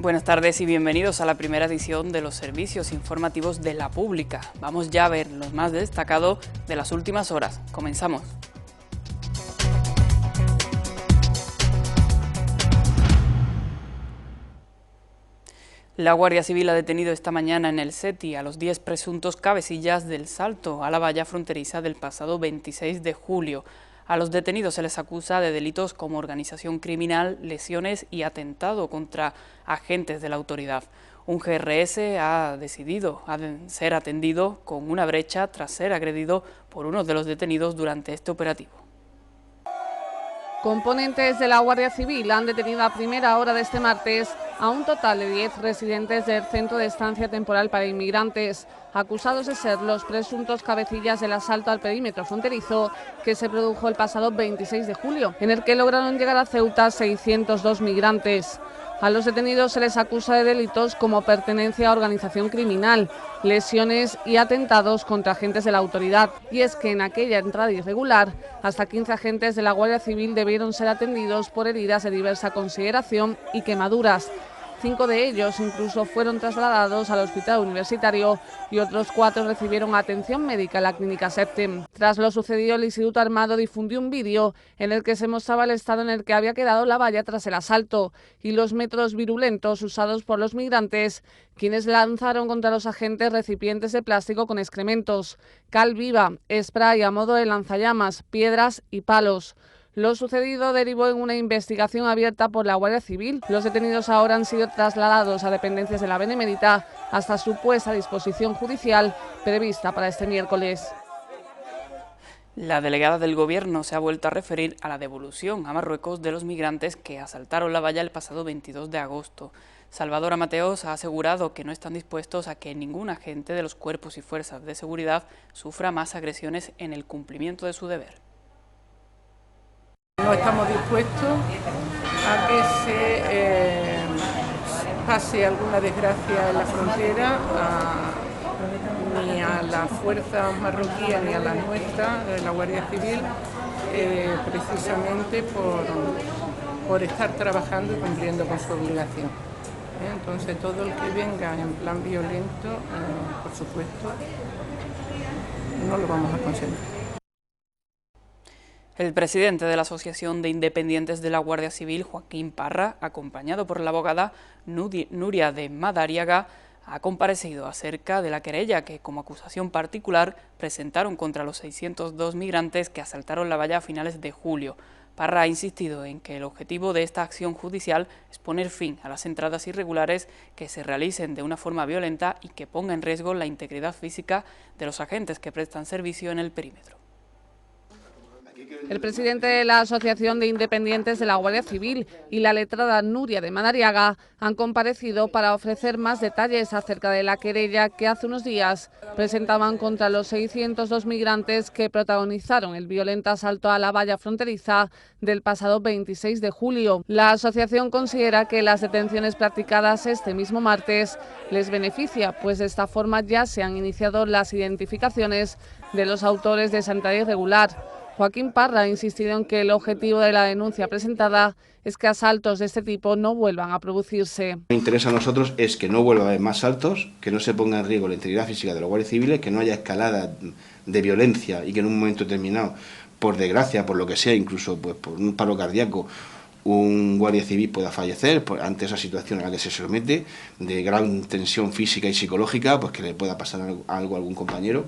Buenas tardes y bienvenidos a la primera edición de los servicios informativos de La Pública. Vamos ya a ver lo más destacado de las últimas horas. Comenzamos. La Guardia Civil ha detenido esta mañana en el SETI a los 10 presuntos cabecillas del salto a la valla fronteriza del pasado 26 de julio. A los detenidos se les acusa de delitos como organización criminal, lesiones y atentado contra agentes de la autoridad. Un GRS ha decidido ser atendido con una brecha tras ser agredido por uno de los detenidos durante este operativo. Componentes de la Guardia Civil han detenido a primera hora de este martes a un total de 10 residentes del Centro de Estancia Temporal para Inmigrantes, acusados de ser los presuntos cabecillas del asalto al perímetro fronterizo que se produjo el pasado 26 de julio, en el que lograron llegar a Ceuta 602 migrantes. A los detenidos se les acusa de delitos como pertenencia a organización criminal, lesiones y atentados contra agentes de la autoridad. Y es que en aquella entrada irregular, hasta 15 agentes de la Guardia Civil debieron ser atendidos por heridas de diversa consideración y quemaduras. 5 de ellos incluso fueron trasladados al hospital universitario y otros 4 recibieron atención médica en la clínica Septem. Tras lo sucedido, el Instituto Armado difundió un vídeo en el que se mostraba el estado en el que había quedado la valla tras el asalto y los métodos virulentos usados por los migrantes, quienes lanzaron contra los agentes recipientes de plástico con excrementos, cal viva, spray a modo de lanzallamas, piedras y palos. Lo sucedido derivó en una investigación abierta por la Guardia Civil. Los detenidos ahora han sido trasladados a dependencias de la Benemérita hasta su puesta a disposición judicial prevista para este miércoles. La delegada del Gobierno se ha vuelto a referir a la devolución a Marruecos de los migrantes que asaltaron la valla el pasado 22 de agosto. Salvador Mateos ha asegurado que no están dispuestos a que ningún agente de los cuerpos y fuerzas de seguridad sufra más agresiones en el cumplimiento de su deber. No estamos dispuestos a que se pase alguna desgracia en la frontera ni a las fuerzas marroquíes ni a las nuestras, de la Guardia Civil, precisamente por estar trabajando y cumpliendo con su obligación. Entonces todo el que venga en plan violento, por supuesto, no lo vamos a consentir. El presidente de la Asociación de Independientes de la Guardia Civil, Joaquín Parra, acompañado por la abogada Nuria de Madariaga, ha comparecido acerca de la querella que, como acusación particular, presentaron contra los 602 migrantes que asaltaron la valla a finales de julio. Parra ha insistido en que el objetivo de esta acción judicial es poner fin a las entradas irregulares que se realicen de una forma violenta y que ponga en riesgo la integridad física de los agentes que prestan servicio en el perímetro. El presidente de la Asociación de Independientes de la Guardia Civil y la letrada Nuria de Madariaga han comparecido para ofrecer más detalles acerca de la querella que hace unos días presentaban contra los 602 migrantes que protagonizaron el violento asalto a la valla fronteriza del pasado 26 de julio. La asociación considera que las detenciones practicadas este mismo martes les beneficia, pues de esta forma ya se han iniciado las identificaciones de los autores de esa entrada irregular. Joaquín Parra ha insistido en que el objetivo de la denuncia presentada es que asaltos de este tipo no vuelvan a producirse. Lo que interesa a nosotros es que no vuelva a haber más asaltos, que no se ponga en riesgo la integridad física de los guardias civiles, que no haya escalada de violencia y que en un momento determinado, por desgracia, por lo que sea, incluso pues por un paro cardíaco, un guardia civil pueda fallecer ante esa situación a la que se somete, de gran tensión física y psicológica, pues que le pueda pasar algo a algún compañero.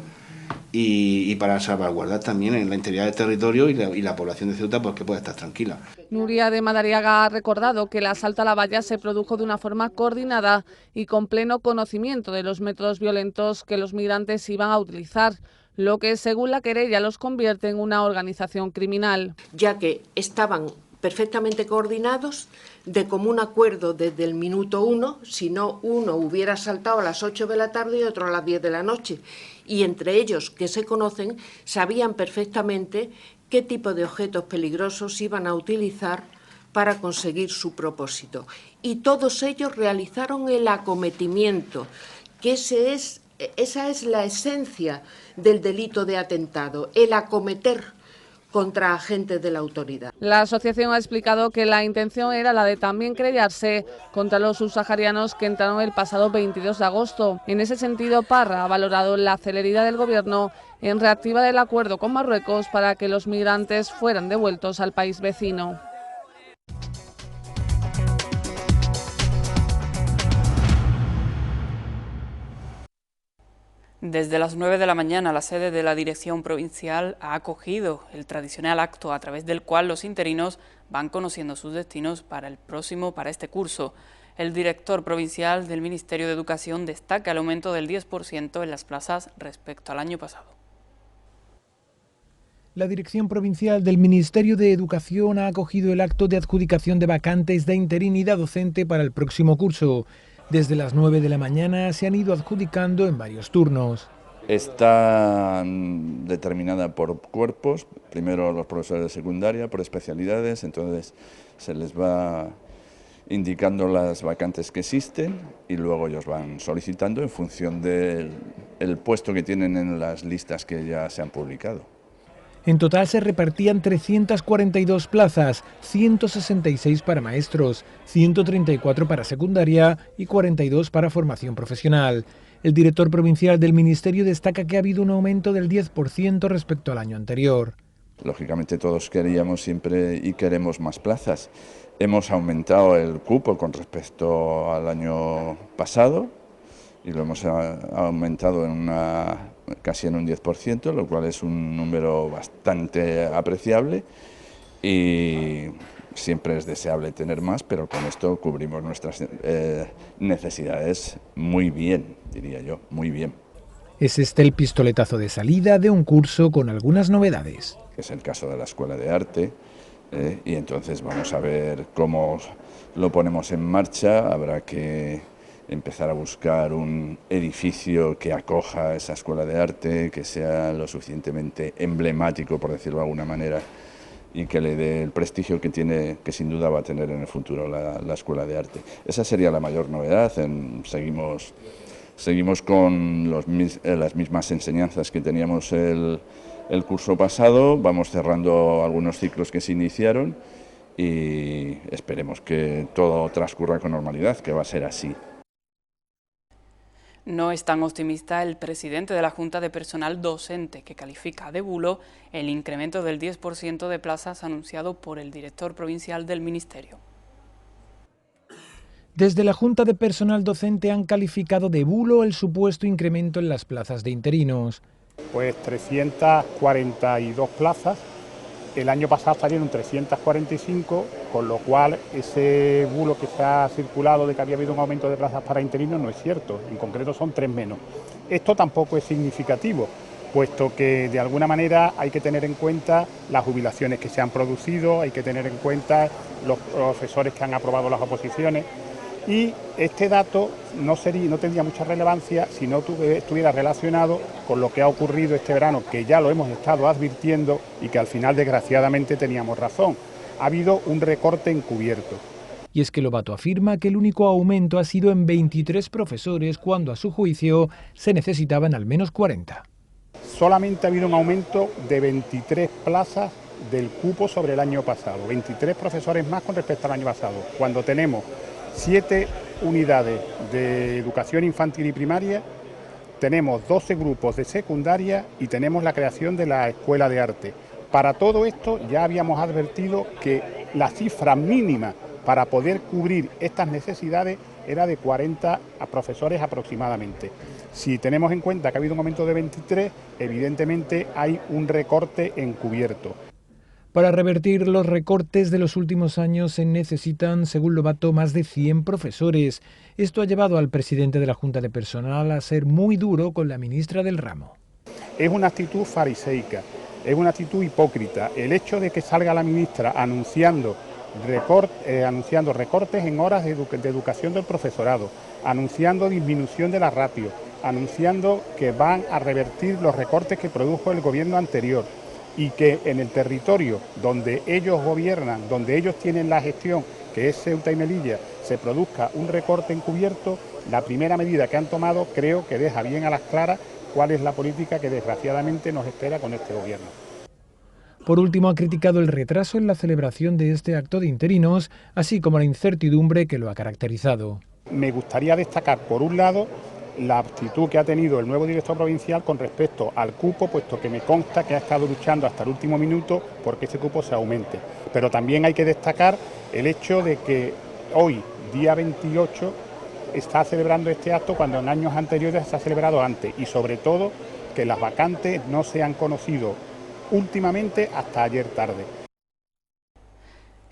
Y para salvaguardar también en la integridad del territorio y la población de Ceuta pues que pueda estar tranquila. Nuria de Madariaga ha recordado que el asalto a la valla se produjo de una forma coordinada y con pleno conocimiento de los métodos violentos que los migrantes iban a utilizar, lo que según la querella los convierte en una organización criminal. Ya que estaban perfectamente coordinados, de común acuerdo desde el minuto 1, si no uno hubiera saltado a las 8 de la tarde y otro a las 10 de la noche. Y entre ellos, que se conocen, sabían perfectamente qué tipo de objetos peligrosos iban a utilizar para conseguir su propósito. Y todos ellos realizaron el acometimiento, que esa es la esencia del delito de atentado, el acometer contra agentes de la autoridad. La asociación ha explicado que la intención era la de también querellarse contra los subsaharianos que entraron el pasado 22 de agosto. En ese sentido, Parra ha valorado la celeridad del Gobierno en reactivar el acuerdo con Marruecos para que los migrantes fueran devueltos al país vecino. Desde las 9 de la mañana, la sede de la Dirección Provincial ha acogido el tradicional acto a través del cual los interinos van conociendo sus destinos para este curso. El director provincial del Ministerio de Educación destaca el aumento del 10% en las plazas respecto al año pasado. La Dirección Provincial del Ministerio de Educación ha acogido el acto de adjudicación de vacantes de interinidad docente para el próximo curso. Desde las 9 de la mañana se han ido adjudicando en varios turnos. Está determinada por cuerpos, primero los profesores de secundaria, por especialidades, entonces se les va indicando las vacantes que existen y luego ellos van solicitando en función del puesto que tienen en las listas que ya se han publicado. En total se repartían 342 plazas, 166 para maestros, 134 para secundaria y 42 para formación profesional. El director provincial del Ministerio destaca que ha habido un aumento del 10% respecto al año anterior. Lógicamente todos queríamos siempre y queremos más plazas. Hemos aumentado el cupo con respecto al año pasado y lo hemos aumentado casi en un 10%, lo cual es un número bastante apreciable y siempre es deseable tener más, pero con esto cubrimos nuestras necesidades muy bien, diría yo, muy bien. Es este el pistoletazo de salida de un curso con algunas novedades. Es el caso de la Escuela de Arte y entonces vamos a ver cómo lo ponemos en marcha. Habrá que empezar a buscar un edificio que acoja esa Escuela de Arte, que sea lo suficientemente emblemático, por decirlo de alguna manera, y que le dé el prestigio que tiene, que sin duda va a tener en el futuro la Escuela de Arte. Esa sería la mayor novedad. Seguimos con las mismas enseñanzas que teníamos el curso pasado, vamos cerrando algunos ciclos que se iniciaron y esperemos que todo transcurra con normalidad, que va a ser así. No es tan optimista el presidente de la Junta de Personal Docente, que califica de bulo el incremento del 10% de plazas anunciado por el director provincial del Ministerio. Desde la Junta de Personal Docente han calificado de bulo el supuesto incremento en las plazas de interinos. Pues 342 plazas, el año pasado salieron 345, con lo cual ese bulo que se ha circulado de que había habido un aumento de plazas para interinos no es cierto, en concreto son 3 menos. Esto tampoco es significativo, puesto que de alguna manera hay que tener en cuenta las jubilaciones que se han producido, hay que tener en cuenta los profesores que han aprobado las oposiciones. Y este dato no tendría mucha relevancia si no estuviera relacionado con lo que ha ocurrido este verano, que ya lo hemos estado advirtiendo y que al final desgraciadamente teníamos razón. Ha habido un recorte encubierto. Y es que Lobato afirma que el único aumento ha sido en 23 profesores cuando a su juicio se necesitaban al menos 40. Solamente ha habido un aumento de 23 plazas del cupo sobre el año pasado, 23 profesores más con respecto al año pasado, cuando tenemos 7 unidades de educación infantil y primaria, tenemos 12 grupos de secundaria y tenemos la creación de la Escuela de Arte. Para todo esto ya habíamos advertido que la cifra mínima para poder cubrir estas necesidades era de 40 profesores aproximadamente. Si tenemos en cuenta que ha habido un aumento de 23, evidentemente hay un recorte encubierto. Para revertir los recortes de los últimos años se necesitan, según Lobato, más de 100 profesores. Esto ha llevado al presidente de la Junta de Personal a ser muy duro con la ministra del ramo. Es una actitud fariseica, es una actitud hipócrita. El hecho de que salga la ministra anunciando recortes en horas de educación del profesorado, anunciando disminución de la ratio, anunciando que van a revertir los recortes que produjo el gobierno anterior, y que en el territorio donde ellos gobiernan, donde ellos tienen la gestión, que es Ceuta y Melilla, se produzca un recorte encubierto, la primera medida que han tomado creo que deja bien a las claras cuál es la política que desgraciadamente nos espera con este gobierno. Por último, ha criticado el retraso en la celebración de este acto de interinos, así como la incertidumbre que lo ha caracterizado. Me gustaría destacar, por un lado, la actitud que ha tenido el nuevo director provincial con respecto al cupo, puesto que me consta que ha estado luchando hasta el último minuto porque ese cupo se aumente. Pero también hay que destacar el hecho de que hoy, día 28, está celebrando este acto cuando en años anteriores se ha celebrado antes, y sobre todo que las vacantes no se han conocido últimamente hasta ayer tarde.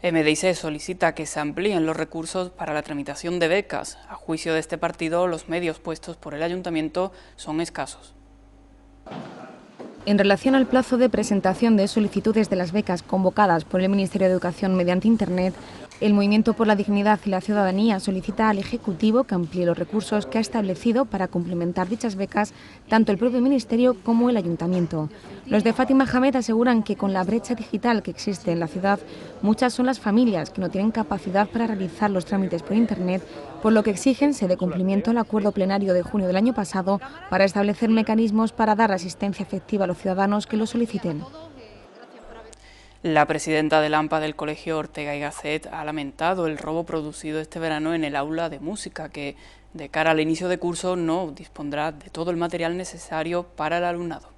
MDIC solicita que se amplíen los recursos para la tramitación de becas. A juicio de este partido, los medios puestos por el ayuntamiento son escasos. En relación al plazo de presentación de solicitudes de las becas convocadas por el Ministerio de Educación mediante Internet, el Movimiento por la Dignidad y la Ciudadanía solicita al Ejecutivo que amplíe los recursos que ha establecido para complementar dichas becas tanto el propio Ministerio como el Ayuntamiento. Los de Fátima Hamed aseguran que con la brecha digital que existe en la ciudad, muchas son las familias que no tienen capacidad para realizar los trámites por Internet, por lo que exigen se dé cumplimiento al acuerdo plenario de junio del año pasado para establecer mecanismos para dar asistencia efectiva a los ciudadanos que lo soliciten. La presidenta del AMPA del Colegio Ortega y Gasset ha lamentado el robo producido este verano en el aula de música, que de cara al inicio de curso no dispondrá de todo el material necesario para el alumnado.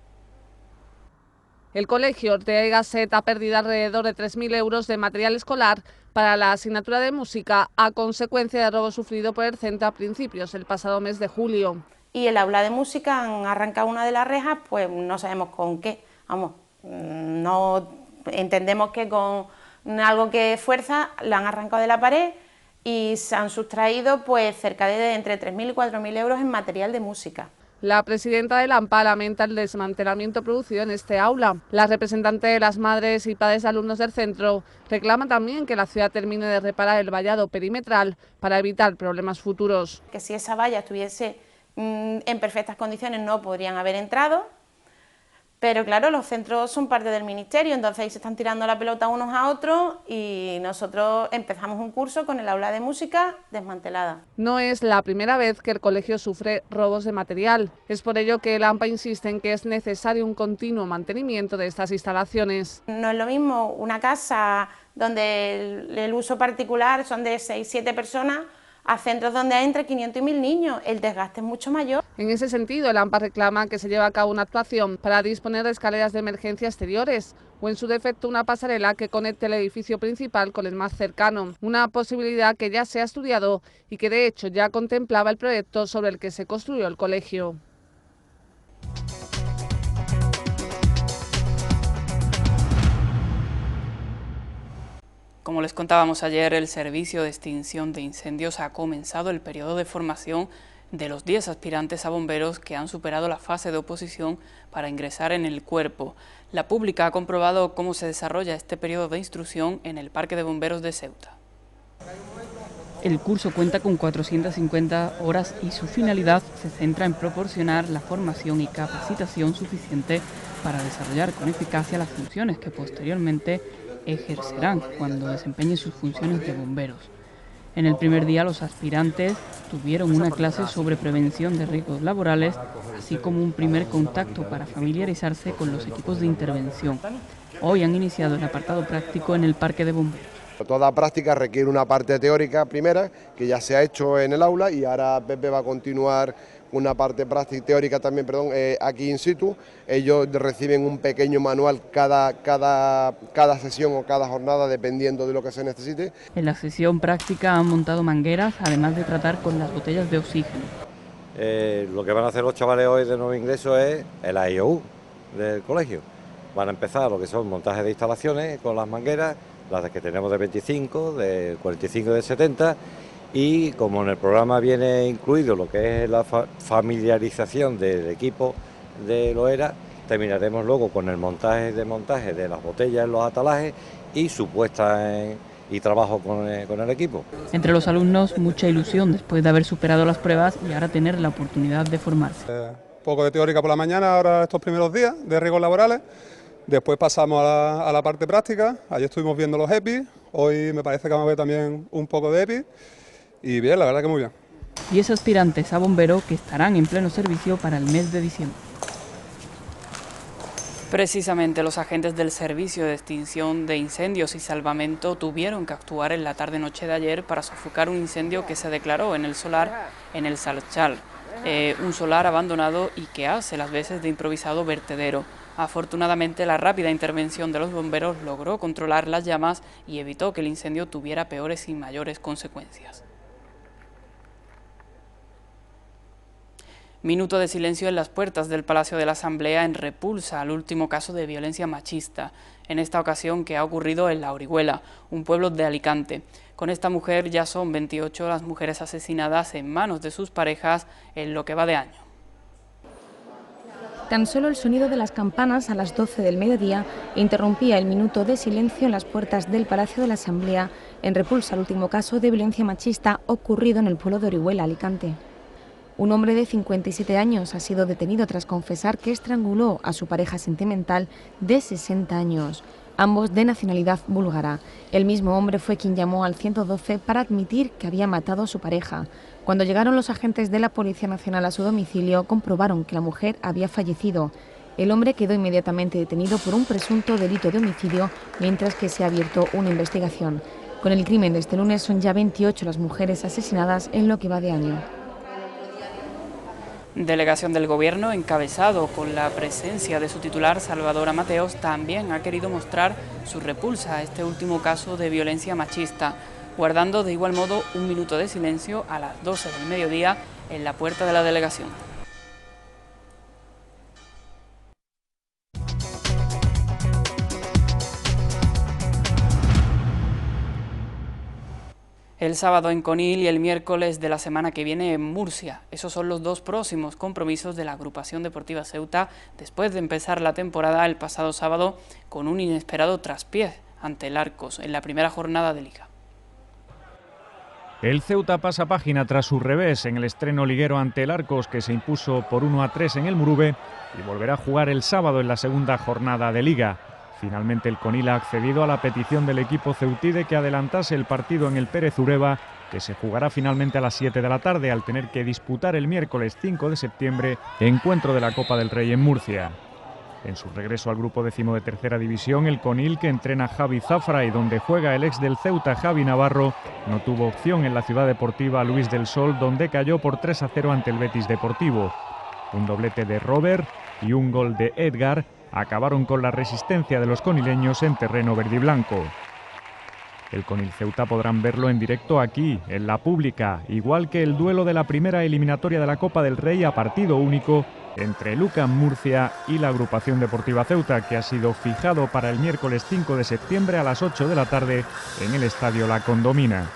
El Colegio Ortega y Gasset ha perdido alrededor de 3.000 euros de material escolar para la asignatura de música a consecuencia del robo sufrido por el centro a principios del pasado mes de julio. Y el aula de música han arrancado una de las rejas, pues no sabemos con qué, vamos, no entendemos que con algo que fuerza la han arrancado de la pared y se han sustraído pues cerca de entre 3.000 y 4.000 euros en material de música. La presidenta del AMPA lamenta el desmantelamiento producido en este aula. La representante de las madres y padres de alumnos del centro reclama también que la ciudad termine de reparar el vallado perimetral para evitar problemas futuros. Que si esa valla estuviese en perfectas condiciones no podrían haber entrado, pero claro, los centros son parte del ministerio, entonces ahí se están tirando la pelota unos a otros y nosotros empezamos un curso con el aula de música desmantelada. No es la primera vez que el colegio sufre robos de material. Es por ello que el AMPA insiste en que es necesario un continuo mantenimiento de estas instalaciones. No es lo mismo una casa donde el uso particular son de 6-7 personas a centros donde hay entre 500 y 1.000 niños. El desgaste es mucho mayor. En ese sentido, el AMPA reclama que se lleve a cabo una actuación para disponer de escaleras de emergencia exteriores o, en su defecto, una pasarela que conecte el edificio principal con el más cercano. Una posibilidad que ya se ha estudiado y que, de hecho, ya contemplaba el proyecto sobre el que se construyó el colegio. Como les contábamos ayer, el Servicio de Extinción de Incendios ha comenzado el periodo de formación de los 10 aspirantes a bomberos que han superado la fase de oposición para ingresar en el cuerpo. La Pública ha comprobado cómo se desarrolla este periodo de instrucción en el Parque de Bomberos de Ceuta. El curso cuenta con 450 horas y su finalidad se centra en proporcionar la formación y capacitación suficiente para desarrollar con eficacia las funciones que posteriormente ejercerán cuando desempeñen sus funciones de bomberos. En el primer día los aspirantes tuvieron una clase sobre prevención de riesgos laborales, así como un primer contacto para familiarizarse con los equipos de intervención. Hoy han iniciado el apartado práctico en el Parque de Bomberos. Toda práctica requiere una parte teórica primera, que ya se ha hecho en el aula, y ahora Pepe va a continuar una parte práctica teórica también, aquí in situ. Ellos reciben un pequeño manual cada sesión o cada jornada, dependiendo de lo que se necesite. En la sesión práctica han montado mangueras, además de tratar con las botellas de oxígeno. Lo que van a hacer los chavales hoy de nuevo ingreso es el AIOU del colegio. Van a empezar lo que son montajes de instalaciones con las mangueras, las que tenemos de 25, de 45 y de 70, y como en el programa viene incluido lo que es la familiarización del equipo de Loera, terminaremos luego con el montaje de las botellas en los atalajes y su puesta y trabajo con el equipo. Entre los alumnos mucha ilusión después de haber superado las pruebas y ahora tener la oportunidad de formarse. Poco de teórica por la mañana, ahora estos primeros días de riesgos laborales. Después pasamos a la parte práctica. Ayer estuvimos viendo los EPI, hoy me parece que vamos a ver también un poco de EPI. Y bien, la verdad que muy bien. 10 aspirantes a bombero que estarán en pleno servicio para el mes de diciembre. Precisamente los agentes del Servicio de Extinción de Incendios y Salvamento tuvieron que actuar en la tarde-noche de ayer para sofocar un incendio que se declaró en el solar en el Salchal, un solar abandonado y que hace las veces de improvisado vertedero. Afortunadamente, la rápida intervención de los bomberos logró controlar las llamas y evitó que el incendio tuviera peores y mayores consecuencias. Minuto de silencio en las puertas del Palacio de la Asamblea en repulsa al último caso de violencia machista, en esta ocasión que ha ocurrido en La Orihuela, un pueblo de Alicante. Con esta mujer ya son 28 las mujeres asesinadas en manos de sus parejas en lo que va de año. Tan solo el sonido de las campanas a las 12 del mediodía interrumpía el minuto de silencio en las puertas del Palacio de la Asamblea en repulsa al último caso de violencia machista ocurrido en el pueblo de Orihuela, Alicante. Un hombre de 57 años ha sido detenido tras confesar que estranguló a su pareja sentimental de 60 años, ambos de nacionalidad búlgara. El mismo hombre fue quien llamó al 112 para admitir que había matado a su pareja. Cuando llegaron los agentes de la Policía Nacional a su domicilio, comprobaron que la mujer había fallecido. El hombre quedó inmediatamente detenido por un presunto delito de homicidio, mientras que se ha abierto una investigación. Con el crimen de este lunes son ya 28 las mujeres asesinadas en lo que va de año. Delegación del Gobierno, encabezado con la presencia de su titular, Salvador Mateos, también ha querido mostrar su repulsa a este último caso de violencia machista, guardando de igual modo un minuto de silencio a las 12 del mediodía en la puerta de la delegación. El sábado en Conil y el miércoles de la semana que viene en Murcia. Esos son los dos próximos compromisos de la agrupación deportiva Ceuta después de empezar la temporada el pasado sábado con un inesperado traspié ante el Arcos en la primera jornada de Liga. El Ceuta pasa página tras su revés en el estreno liguero ante el Arcos, que se impuso por 1-3 en el Murube, y volverá a jugar el sábado en la segunda jornada de Liga. Finalmente el Conil ha accedido a la petición del equipo ceutí de que adelantase el partido en el Pérez Ureba, que se jugará finalmente a las 7 de la tarde al tener que disputar el miércoles 5 de septiembre encuentro de la Copa del Rey en Murcia. En su regreso al grupo décimo de tercera división, el Conil, que entrena Javi Zafra y donde juega el ex del Ceuta Javi Navarro, no tuvo opción en la ciudad deportiva Luis del Sol, donde cayó por 3-0 ante el Betis Deportivo. Un doblete de Robert y un gol de Edgar acabaron con la resistencia de los conileños en terreno verdiblanco. El Conil Ceuta podrán verlo en directo aquí, en la Pública, igual que el duelo de la primera eliminatoria de la Copa del Rey a partido único entre el UCAM Murcia y la agrupación deportiva Ceuta, que ha sido fijado para el miércoles 5 de septiembre a las 8 de la tarde en el estadio La Condomina.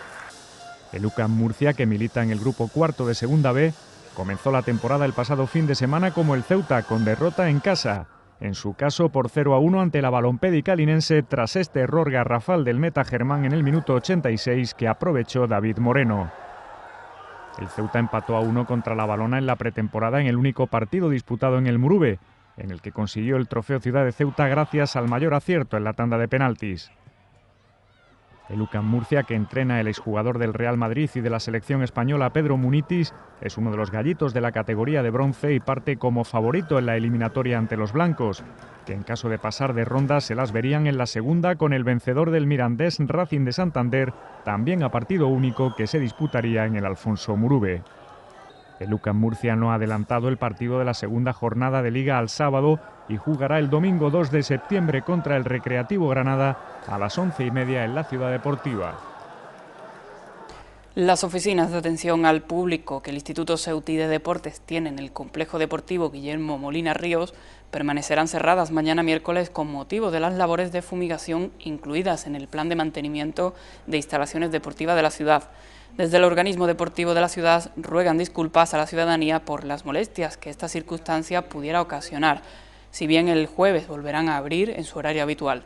El UCAM Murcia, que milita en el grupo cuarto de Segunda B, comenzó la temporada el pasado fin de semana como el Ceuta, con derrota en casa. En su caso por 0-1 ante la Balompédica linense tras este error garrafal del meta Germán en el minuto 86 que aprovechó David Moreno. El Ceuta empató a 1 contra la Balona en la pretemporada en el único partido disputado en el Murube, en el que consiguió el trofeo Ciudad de Ceuta gracias al mayor acierto en la tanda de penaltis. El UCAM Murcia, que entrena el exjugador del Real Madrid y de la selección española Pedro Munitis, es uno de los gallitos de la categoría de bronce y parte como favorito en la eliminatoria ante los blancos, que en caso de pasar de ronda se las verían en la segunda con el vencedor del Mirandés Racing de Santander, también a partido único, que se disputaría en el Alfonso Murube. El UCAM Murcia no ha adelantado el partido de la segunda jornada de Liga al sábado y jugará el domingo 2 de septiembre contra el Recreativo Granada a las 11:30 en la Ciudad Deportiva. Las oficinas de atención al público que el Instituto Ceutí de Deportes tiene en el complejo deportivo Guillermo Molina Ríos permanecerán cerradas mañana miércoles con motivo de las labores de fumigación incluidas en el plan de mantenimiento de instalaciones deportivas de la ciudad. Desde el organismo deportivo de la ciudad ruegan disculpas a la ciudadanía por las molestias que esta circunstancia pudiera ocasionar, si bien el jueves volverán a abrir en su horario habitual.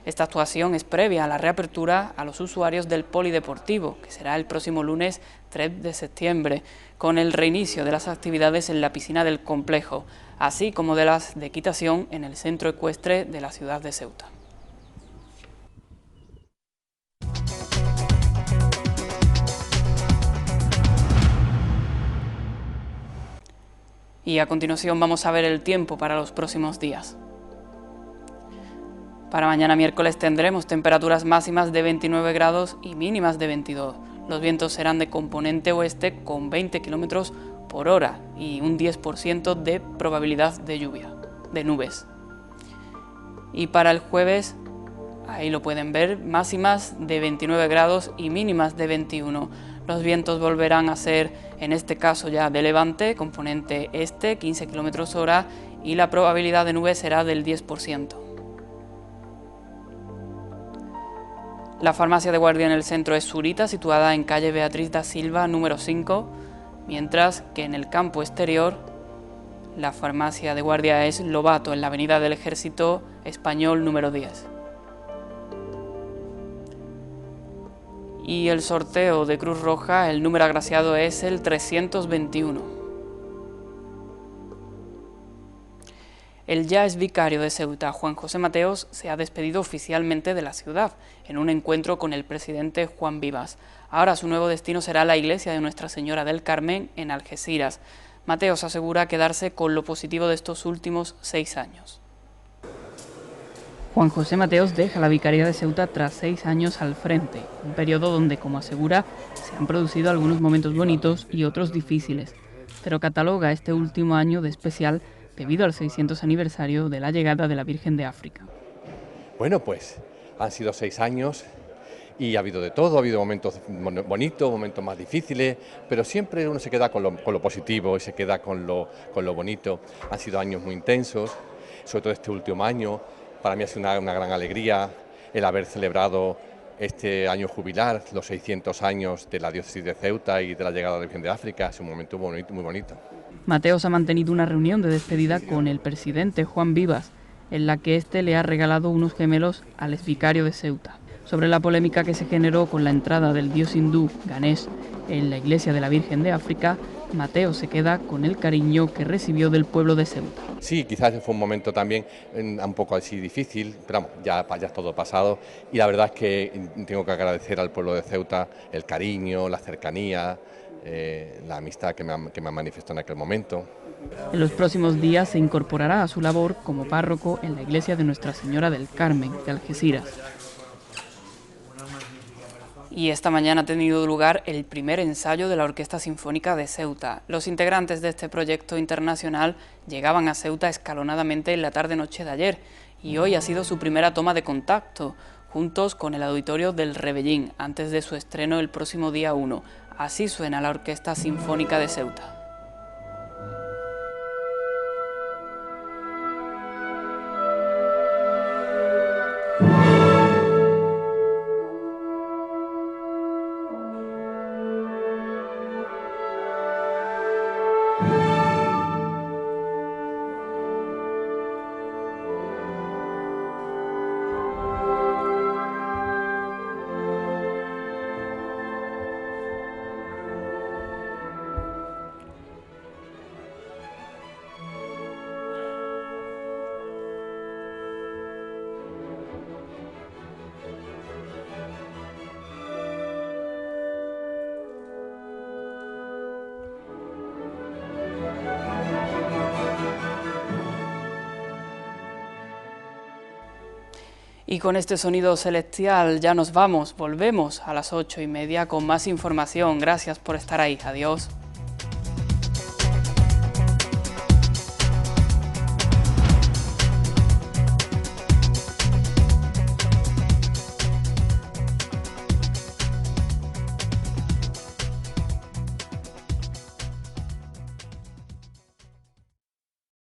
Esta actuación es previa a la reapertura a los usuarios del polideportivo, que será el próximo lunes 3 de septiembre, con el reinicio de las actividades en la piscina del complejo, así como de las de equitación en el centro ecuestre de la ciudad de Ceuta. Y a continuación vamos a ver el tiempo para los próximos días. Para mañana miércoles tendremos temperaturas máximas de 29 grados y mínimas de 22. Los vientos serán de componente oeste con 20 km por hora y un 10% de probabilidad de lluvia, de nubes. Y para el jueves, ahí lo pueden ver, máximas de 29 grados y mínimas de 21. Los vientos volverán a ser, en este caso ya de levante, componente este, 15 km hora, y la probabilidad de nubes será del 10%. La farmacia de guardia en el centro es Zurita, situada en calle Beatriz da Silva, número 5, mientras que en el campo exterior la farmacia de guardia es Lobato, en la avenida del Ejército Español, número 10. Y el sorteo de Cruz Roja, el número agraciado es el 321. El ya ex vicario de Ceuta, Juan José Mateos, se ha despedido oficialmente de la ciudad en un encuentro con el presidente Juan Vivas. Ahora su nuevo destino será la iglesia de Nuestra Señora del Carmen en Algeciras. Mateos asegura quedarse con lo positivo de estos últimos 6 años. Juan José Mateos deja la vicaría de Ceuta tras 6 años al frente, un periodo donde, como asegura, se han producido algunos momentos bonitos y otros difíciles, pero cataloga este último año de especial debido al 600 aniversario de la llegada de la Virgen de África. Bueno, pues han sido 6 años y ha habido de todo, ha habido momentos bonitos, momentos más difíciles, pero siempre uno se queda con lo positivo y se queda con lo bonito. Han sido años muy intensos, sobre todo este último año. Para mí ha sido una gran alegría el haber celebrado este año jubilar, los 600 años de la diócesis de Ceuta y de la llegada de la Virgen de África. Es un momento muy bonito. Mateos ha mantenido una reunión de despedida con el presidente Juan Vivas, en la que éste le ha regalado unos gemelos al exvicario de Ceuta. Sobre la polémica que se generó con la entrada del dios hindú Ganesh en la iglesia de la Virgen de África, Mateos se queda con el cariño que recibió del pueblo de Ceuta. Sí, quizás fue un momento también un poco así difícil, pero vamos, ya es todo pasado, y la verdad es que tengo que agradecer al pueblo de Ceuta el cariño, la cercanía, la amistad que me han manifestado en aquel momento. En los próximos días se incorporará a su labor como párroco en la iglesia de Nuestra Señora del Carmen de Algeciras. Y esta mañana ha tenido lugar el primer ensayo de la Orquesta Sinfónica de Ceuta. Los integrantes de este proyecto internacional llegaban a Ceuta escalonadamente en la tarde-noche de ayer y hoy ha sido su primera toma de contacto, juntos con el auditorio del Rebellín, antes de su estreno el próximo día 1. Así suena la Orquesta Sinfónica de Ceuta. Y con este sonido celestial ya nos vamos, volvemos a las 8:30 con más información. Gracias por estar ahí, adiós.